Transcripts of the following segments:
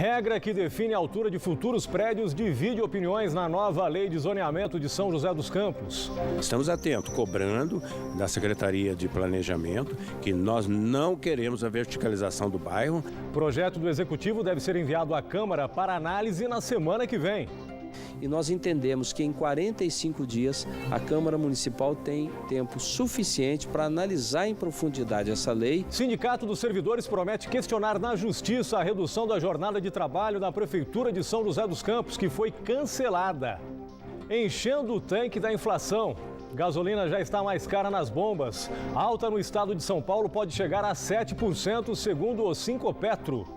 Regra que define a altura de futuros prédios divide opiniões na nova lei de zoneamento de São José dos Campos. Estamos atentos, cobrando da Secretaria de Planejamento que nós não queremos a verticalização do bairro. O projeto do Executivo deve ser enviado à Câmara para análise na semana que vem. E nós entendemos que em 45 dias a Câmara Municipal tem tempo suficiente para analisar em profundidade essa lei. Sindicato dos Servidores promete questionar na Justiça a redução da jornada de trabalho da Prefeitura de São José dos Campos, que foi cancelada. Enchendo o tanque da inflação. Gasolina já está mais cara nas bombas. Alta no estado de São Paulo pode chegar a 7%, segundo o Sincopetro.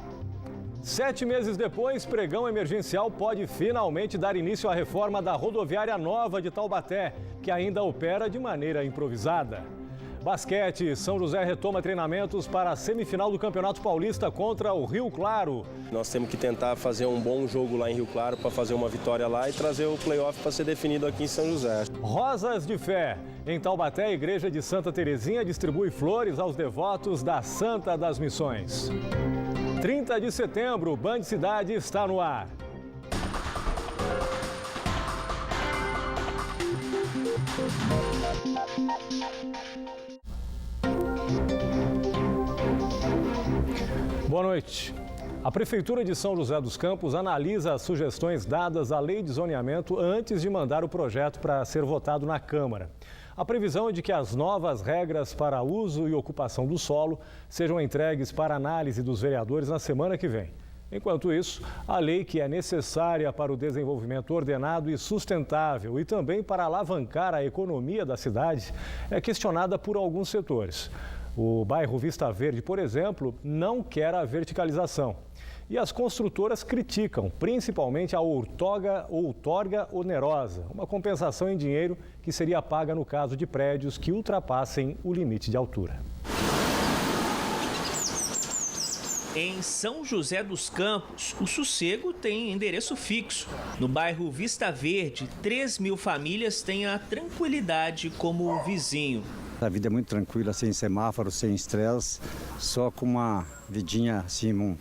7 meses depois, pregão emergencial pode finalmente dar início à reforma da rodoviária nova de Taubaté, que ainda opera de maneira improvisada. Basquete, São José retoma treinamentos para a semifinal do Campeonato Paulista contra o Rio Claro. Nós temos que tentar fazer um bom jogo lá em Rio Claro para fazer uma vitória lá e trazer o play-off para ser definido aqui em São José. Rosas de Fé. Em Taubaté, a Igreja de Santa Terezinha distribui flores aos devotos da Santa das Missões. 30 de setembro, Band Cidade está no ar. Boa noite. A Prefeitura de São José dos Campos analisa as sugestões dadas à Lei de Zoneamento antes de mandar o projeto para ser votado na Câmara. A previsão é de que as novas regras para uso e ocupação do solo sejam entregues para análise dos vereadores na semana que vem. Enquanto isso, a lei que é necessária para o desenvolvimento ordenado e sustentável e também para alavancar a economia da cidade é questionada por alguns setores. O bairro Vista Verde, por exemplo, não quer a verticalização. E as construtoras criticam, principalmente a outorga onerosa, uma compensação em dinheiro que seria paga no caso de prédios que ultrapassem o limite de altura. Em São José dos Campos, o sossego tem endereço fixo. No bairro Vista Verde, 3.000 famílias têm a tranquilidade como vizinho. A vida é muito tranquila, sem semáforo, sem estresse, só com uma vidinha assim,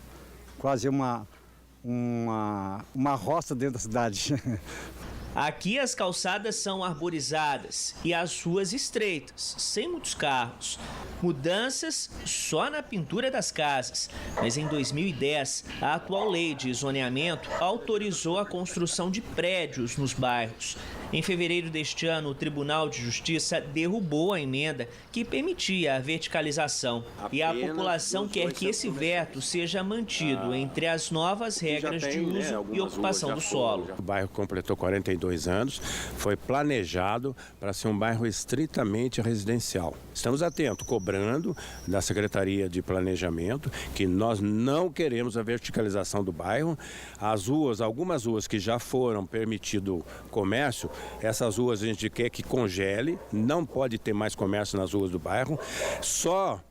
quase uma roça dentro da cidade. Aqui as calçadas são arborizadas e as ruas estreitas, sem muitos carros. Mudanças só na pintura das casas. Mas em 2010, a atual lei de zoneamento autorizou a construção de prédios nos bairros. Em fevereiro deste ano, o Tribunal de Justiça derrubou a emenda que permitia a verticalização. E a população quer que esse veto seja mantido entre as novas regras de uso e ocupação do solo. O bairro completou 42 anos, foi planejado para ser um bairro estritamente residencial. Estamos atentos, cobrando da Secretaria de Planejamento que nós não queremos a verticalização do bairro. As ruas, algumas ruas que já foram permitido comércio, essas ruas a gente quer que congele, não pode ter mais comércio nas ruas do bairro. Só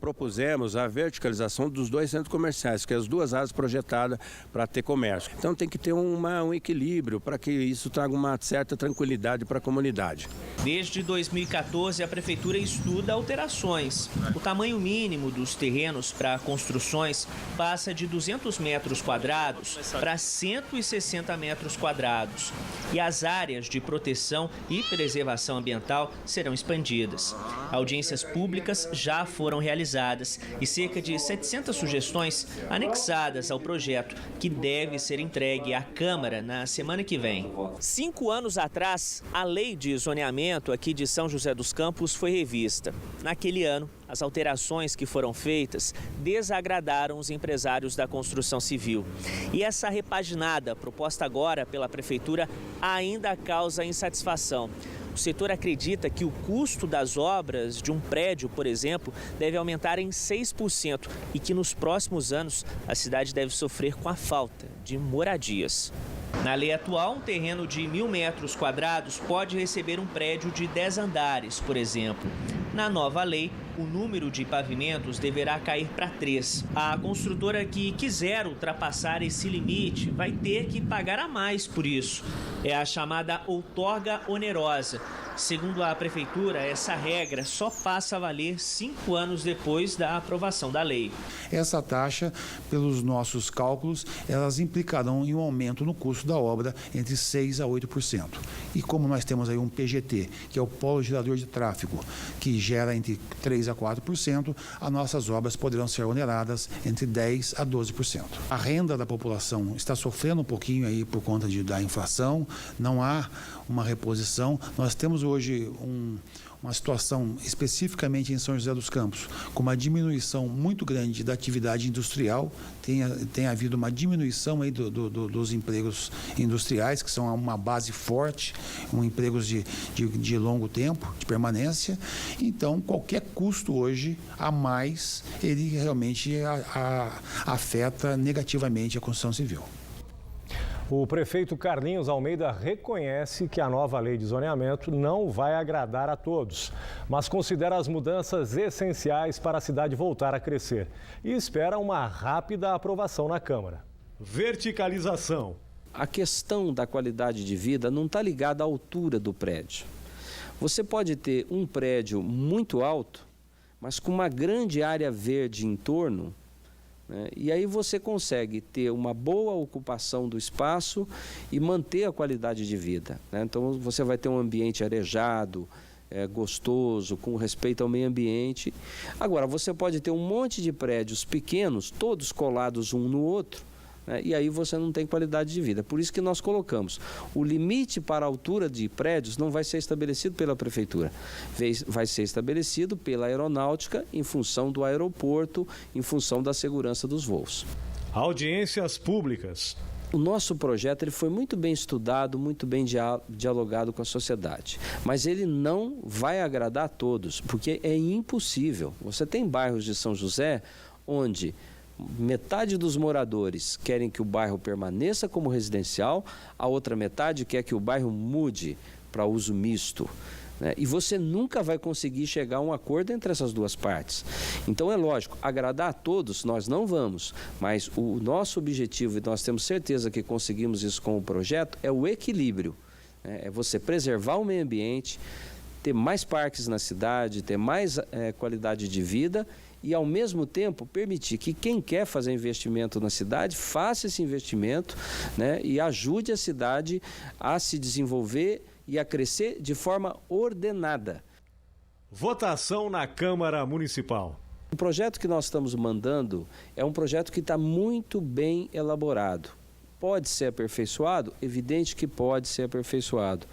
propusemos a verticalização dos 2 centros comerciais, que é as 2 áreas projetadas para ter comércio. Então tem que ter um equilíbrio para que isso traga uma certa tranquilidade para a comunidade. Desde 2014, a Prefeitura estuda alterações. O tamanho mínimo dos terrenos para construções passa de 200 metros quadrados para 160 metros quadrados. E as áreas de proteção e preservação ambiental serão expandidas. Audiências públicas já foram realizadas e cerca de 700 sugestões anexadas ao projeto, que deve ser entregue à Câmara na semana que vem. 5 anos atrás, a lei de zoneamento aqui de São José dos Campos foi revista. Naquele ano, as alterações que foram feitas desagradaram os empresários da construção civil. E essa repaginada proposta agora pela Prefeitura ainda causa insatisfação. O setor acredita que o custo das obras de um prédio, por exemplo, deve aumentar em 6% e que nos próximos anos a cidade deve sofrer com a falta de moradias. Na lei atual, um terreno de 1.000 metros quadrados pode receber um prédio de 10 andares, por exemplo. Na nova lei, o número de pavimentos deverá cair para 3. A construtora que quiser ultrapassar esse limite vai ter que pagar a mais por isso. É a chamada outorga onerosa, Segundo a Prefeitura, essa regra só passa a valer 5 anos depois da aprovação da lei. Essa taxa, pelos nossos cálculos, elas implicarão em um aumento no custo da obra entre 6% a 8%. E como nós temos aí um PGT, que é o Polo Gerador de Tráfego, que gera entre 3% a 4%, as nossas obras poderão ser oneradas entre 10% a 12%. A renda da população está sofrendo um pouquinho aí por conta da inflação, não há uma reposição. Nós temos hoje uma situação especificamente em São José dos Campos, com uma diminuição muito grande da atividade industrial, tem havido uma diminuição aí dos empregos industriais, que são uma base forte, empregos de longo tempo, de permanência. Então, qualquer custo hoje a mais, ele realmente afeta negativamente a construção civil. O prefeito Carlinhos Almeida reconhece que a nova lei de zoneamento não vai agradar a todos, mas considera as mudanças essenciais para a cidade voltar a crescer e espera uma rápida aprovação na Câmara. Verticalização. A questão da qualidade de vida não está ligada à altura do prédio. Você pode ter um prédio muito alto, mas com uma grande área verde em torno, e aí você consegue ter uma boa ocupação do espaço e manter a qualidade de vida. Então você vai ter um ambiente arejado, gostoso, com respeito ao meio ambiente. Agora, você pode ter um monte de prédios pequenos, todos colados um no outro, e aí você não tem qualidade de vida. Por isso que nós colocamos o limite para a altura de prédios não vai ser estabelecido pela Prefeitura, vai ser estabelecido pela Aeronáutica em função do aeroporto, em função da segurança dos voos. Audiências públicas. O nosso projeto ele foi muito bem estudado, muito bem dialogado com a sociedade, mas ele não vai agradar a todos, porque é impossível. Você tem bairros de São José onde metade dos moradores querem que o bairro permaneça como residencial, a outra metade quer que o bairro mude para uso misto. E você nunca vai conseguir chegar a um acordo entre essas duas partes. Então é lógico, agradar a todos nós não vamos, mas o nosso objetivo, e nós temos certeza que conseguimos isso com o projeto, é o equilíbrio. É você preservar o meio ambiente, ter mais parques na cidade, ter mais qualidade de vida e, ao mesmo tempo, permitir que quem quer fazer investimento na cidade faça esse investimento, e ajude a cidade a se desenvolver e a crescer de forma ordenada. Votação na Câmara Municipal. O projeto que nós estamos mandando é um projeto que está muito bem elaborado. Pode ser aperfeiçoado? Evidente que pode ser aperfeiçoado.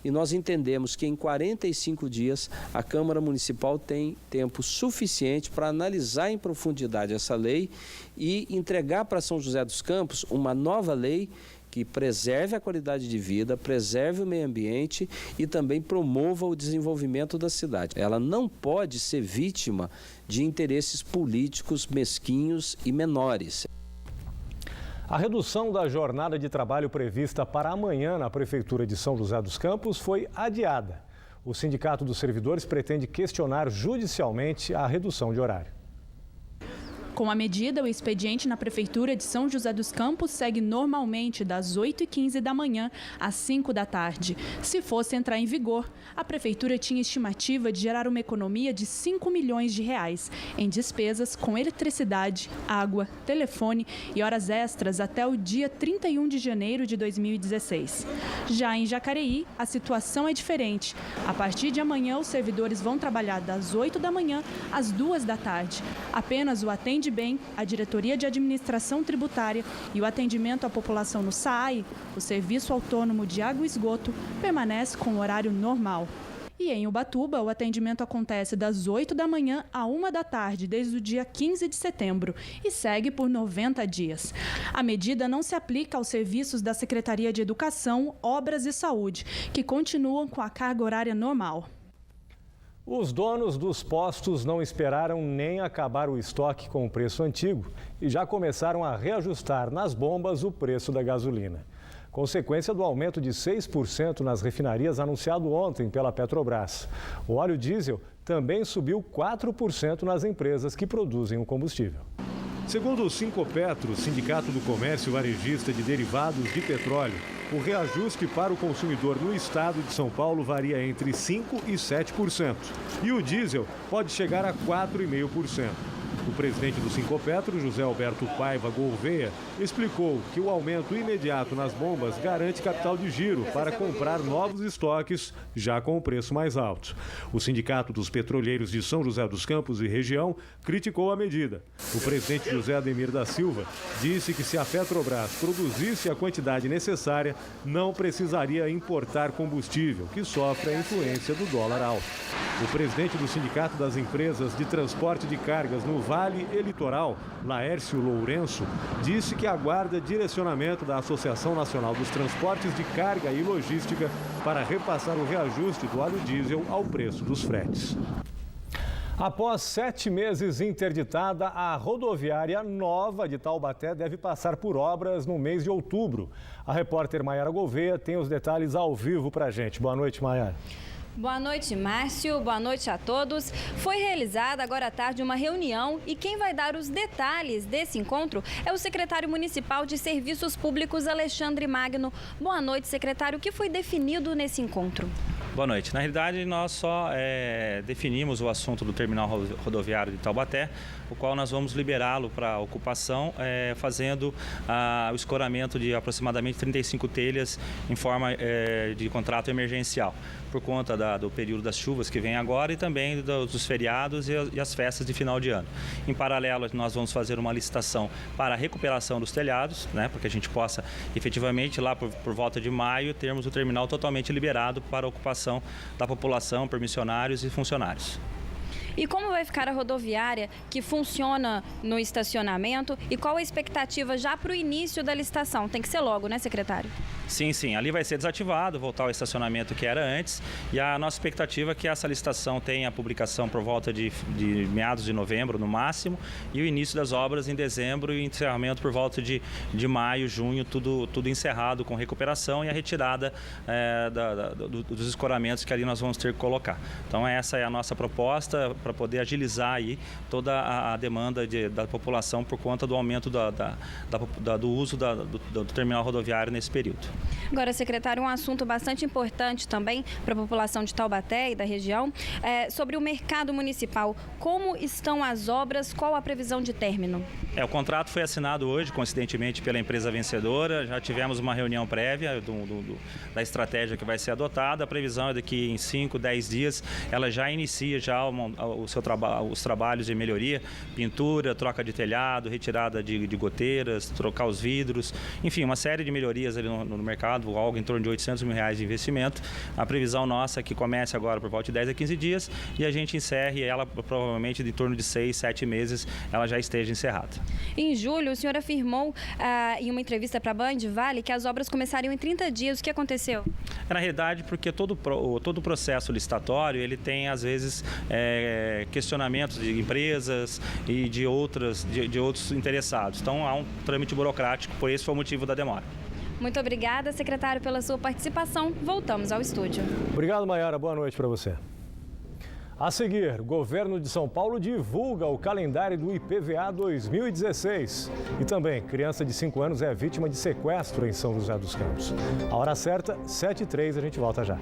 E nós entendemos que em 45 dias a Câmara Municipal tem tempo suficiente para analisar em profundidade essa lei e entregar para São José dos Campos uma nova lei que preserve a qualidade de vida, preserve o meio ambiente e também promova o desenvolvimento da cidade. Ela não pode ser vítima de interesses políticos mesquinhos e menores. A redução da jornada de trabalho prevista para amanhã na Prefeitura de São José dos Campos foi adiada. O Sindicato dos Servidores pretende questionar judicialmente a redução de horário. Com a medida, o expediente na Prefeitura de São José dos Campos segue normalmente das 8h15 da manhã às 5 da tarde. Se fosse entrar em vigor, a Prefeitura tinha estimativa de gerar uma economia de 5 milhões de reais em despesas com eletricidade, água, telefone e horas extras até o dia 31 de janeiro de 2016. Já em Jacareí, a situação é diferente. A partir de amanhã, os servidores vão trabalhar das 8 da manhã às 2 da tarde. Apenas o atendimento bem, a Diretoria de Administração Tributária e o atendimento à população no SAAI, o Serviço Autônomo de Água e Esgoto, permanece com o horário normal. E em Ubatuba, o atendimento acontece das 8 da manhã à 1 da tarde, desde o dia 15 de setembro, e segue por 90 dias. A medida não se aplica aos serviços da Secretaria de Educação, Obras e Saúde, que continuam com a carga horária normal. Os donos dos postos não esperaram nem acabar o estoque com o preço antigo e já começaram a reajustar nas bombas o preço da gasolina. Consequência do aumento de 6% nas refinarias anunciado ontem pela Petrobras. O óleo diesel também subiu 4% nas empresas que produzem o combustível. Segundo o Sincopetro, Sindicato do Comércio Varejista de Derivados de Petróleo, o reajuste para o consumidor no estado de São Paulo varia entre 5% e 7%. E o diesel pode chegar a 4,5%. O presidente do Sincopetro, José Alberto Paiva Gouveia, explicou que o aumento imediato nas bombas garante capital de giro para comprar novos estoques, já com o preço mais alto. O Sindicato dos Petroleiros de São José dos Campos e região criticou a medida. O presidente José Ademir da Silva disse que se a Petrobras produzisse a quantidade necessária, não precisaria importar combustível, que sofre a influência do dólar alto. O presidente do Sindicato das Empresas de Transporte de Cargas no Vale e Litoral, Laércio Lourenço, disse que aguarda direcionamento da Associação Nacional dos Transportes de Carga e Logística para repassar o reajuste do óleo diesel ao preço dos fretes. Após 7 meses interditada, a rodoviária nova de Taubaté deve passar por obras no mês de outubro. A repórter Maiara Gouveia tem os detalhes ao vivo para a gente. Boa noite, Maiara. Boa noite, Márcio. Boa noite a todos. Foi realizada agora à tarde uma reunião e quem vai dar os detalhes desse encontro é o secretário municipal de Serviços Públicos, Alexandre Magno. Boa noite, secretário. O que foi definido nesse encontro? Boa noite. Na realidade, nós só definimos o assunto do terminal rodoviário de Taubaté, o qual nós vamos liberá-lo para ocupação, fazendo o escoramento de aproximadamente 35 telhas em forma de contrato emergencial, por conta do período das chuvas que vem agora e também dos feriados e as festas de final de ano. Em paralelo, nós vamos fazer uma licitação para a recuperação dos telhados, né, para que a gente possa efetivamente, lá por volta de maio, termos o terminal totalmente liberado para a ocupação da população, permissionários e funcionários. E como vai ficar a rodoviária que funciona no estacionamento e qual a expectativa já para o início da licitação? Tem que ser logo, né, secretário? Sim. Ali vai ser desativado, voltar ao estacionamento que era antes. E a nossa expectativa é que essa licitação tenha a publicação por volta de meados de novembro, no máximo, e o início das obras em dezembro e encerramento por volta de maio, junho, tudo encerrado com recuperação e a retirada dos escoramentos que ali nós vamos ter que colocar. Então essa é a nossa proposta para poder agilizar aí toda a demanda da população por conta do aumento do uso do terminal rodoviário nesse período. Agora, secretário, um assunto bastante importante também para a população de Taubaté e da região, sobre o mercado municipal. Como estão as obras? Qual a previsão de término? O contrato foi assinado hoje, coincidentemente, pela empresa vencedora. Já tivemos uma reunião prévia da estratégia que vai ser adotada. A previsão é de que em 5, 10 dias ela já inicia os trabalhos de melhoria, pintura, troca de telhado, retirada de goteiras, trocar os vidros, enfim, uma série de melhorias ali no mercado, algo em torno de R$800 mil de investimento. A previsão nossa é que comece agora por volta de 10 a 15 dias e a gente encerre ela provavelmente de torno de 6, 7 meses ela já esteja encerrada. Em julho, o senhor afirmou em uma entrevista para a Band Vale que as obras começariam em 30 dias. O que aconteceu? Na realidade, porque todo o processo licitatório ele tem, às vezes, questionamentos de empresas e de outros interessados. Então, há um trâmite burocrático, por isso foi o motivo da demora. Muito obrigada, secretário, pela sua participação. Voltamos ao estúdio. Obrigado, Maiara. Boa noite para você. A seguir, o governo de São Paulo divulga o calendário do IPVA 2016. E também, criança de 5 anos é vítima de sequestro em São José dos Campos. A hora certa, 7h03, a gente volta já.